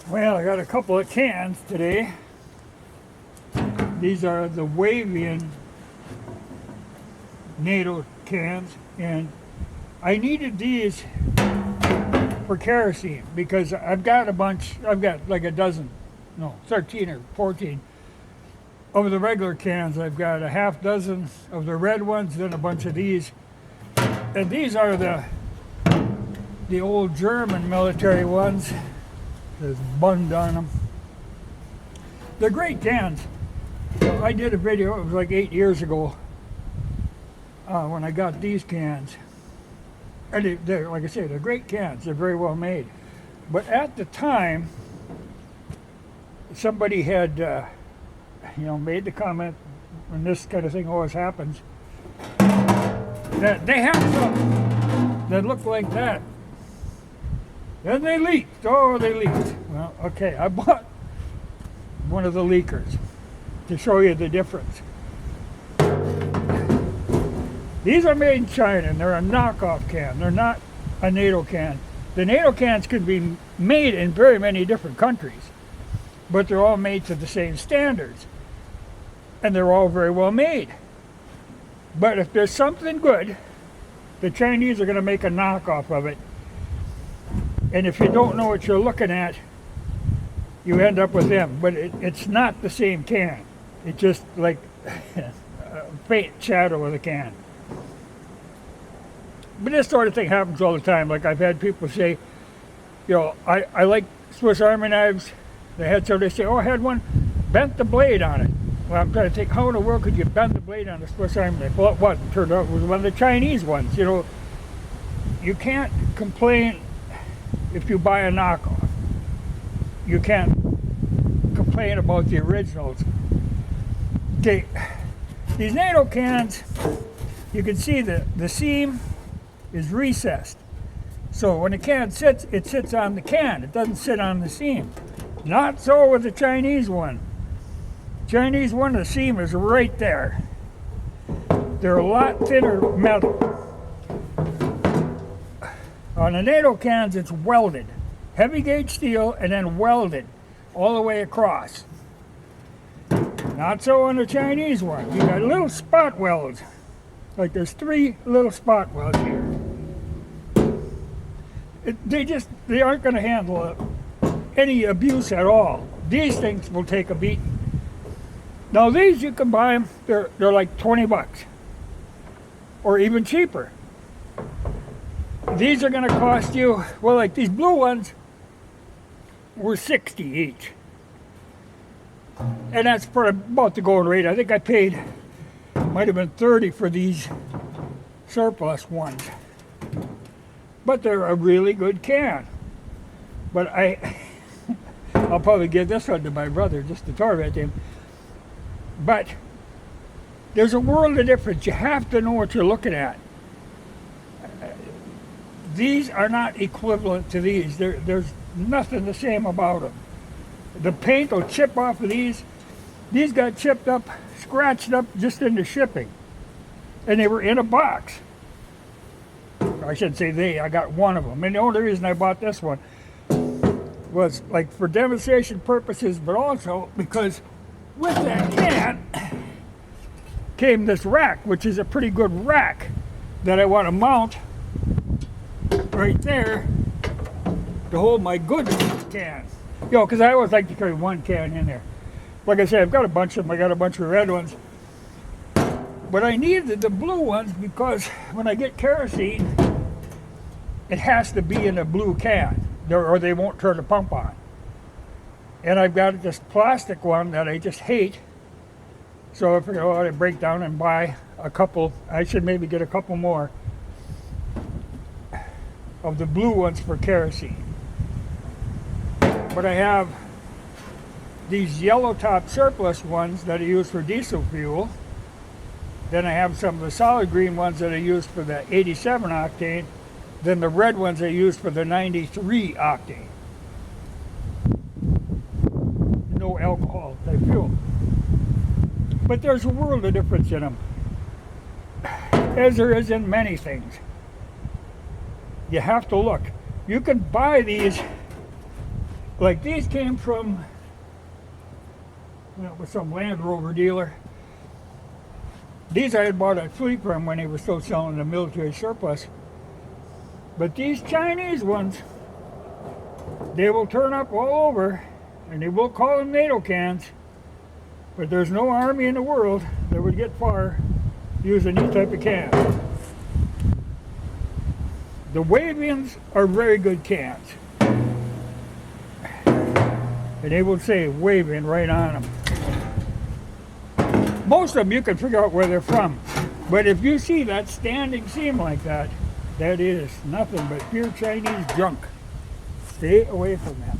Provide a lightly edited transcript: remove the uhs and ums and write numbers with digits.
Well, I got a couple of cans today. These are the Wavian NATO cans, and I needed these for kerosene because I've got a bunch, I've got like a dozen, no, 13 or 14 of the regular cans. I've got a half dozen of the red ones, then a bunch of these. And these are the old German military ones. There's Bund on them. They're great cans. So I did a video, it was like 8 years ago, when I got these cans. And they're, like I say, they're great cans. They're very well made. But at the time, somebody had, made the comment, when this kind of thing always happens, that they have some that look like that. Then they leaked. Oh, they leaked. Well, okay, I bought one of the leakers to show you the difference. These are made in China, and they're a knockoff can. They're not a NATO can. The NATO cans could be made in very many different countries, but they're all made to the same standards, and they're all very well made. But if there's something good, the Chinese are going to make a knockoff of it. And if you don't know what you're looking at, you end up with them. But it's not the same can. It's just like a faint shadow of the can. But this sort of thing happens all the time. Like I've had people say, I like Swiss Army knives. They had somebody say, I had one, bent the blade on it. Well, I'm trying to think, how in the world could you bend the blade on a Swiss Army knife? Well, it wasn't. Turned out it was one of the Chinese ones. You can't complain if you buy a knockoff. You can't complain about the originals. Okay, these NATO cans, you can see the seam is recessed. So when the can sits, it sits on the can. It doesn't sit on the seam. Not so with the Chinese one. Chinese one, the seam is right there. They're a lot thinner metal. On the NATO cans, it's welded. Heavy gauge steel and then welded all the way across. Not so on the Chinese one. You got little spot welds. Like there's 3 little spot welds here. They aren't going to handle any abuse at all. These things will take a beating. Now these, you can buy them, they're like 20 bucks. Or even cheaper. These are going to cost you, well, like these blue ones were 60 each. And that's for about the going rate. I think I paid, might have been 30 for these surplus ones. But they're a really good can. But I'll probably give this one to my brother just to torment him. But there's a world of difference. You have to know what you're looking at. These are not equivalent to these. There's nothing the same about them. The paint will chip off of these. These got chipped up, scratched up just in the shipping. And they were in a box. I shouldn't say I got one of them. And the only reason I bought this one was like for demonstration purposes, but also because with that can came this rack, which is a pretty good rack that I want to mount right there to hold my good can. Because I always like to carry one can in there. Like I said, I've got a bunch of them. I got a bunch of red ones. But I needed the blue ones because when I get kerosene, it has to be in a blue can or they won't turn the pump on. And I've got this plastic one that I just hate. So I figured, I'd break down and buy a couple. I should maybe get a couple more of the blue ones for kerosene. But I have these yellow top surplus ones that I use for diesel fuel. Then I have some of the solid green ones that I use for the 87 octane. Then the red ones I use for the 93 octane. No alcohol type fuel. But there's a world of difference in them, as there is in many things. You have to look. You can buy these Like these came from, well, with some Land Rover dealer. These I had bought at Fleet from when they were still selling the military surplus. But these Chinese ones, they will turn up all over, and they will call them NATO cans, but there's no army in the world that would get far using these type of cans. The Wavians are very good cans. And they will say Wavian right on them. Most of them you can figure out where they're from. But if you see that standing seam like that, that is nothing but pure Chinese junk. Stay away from that.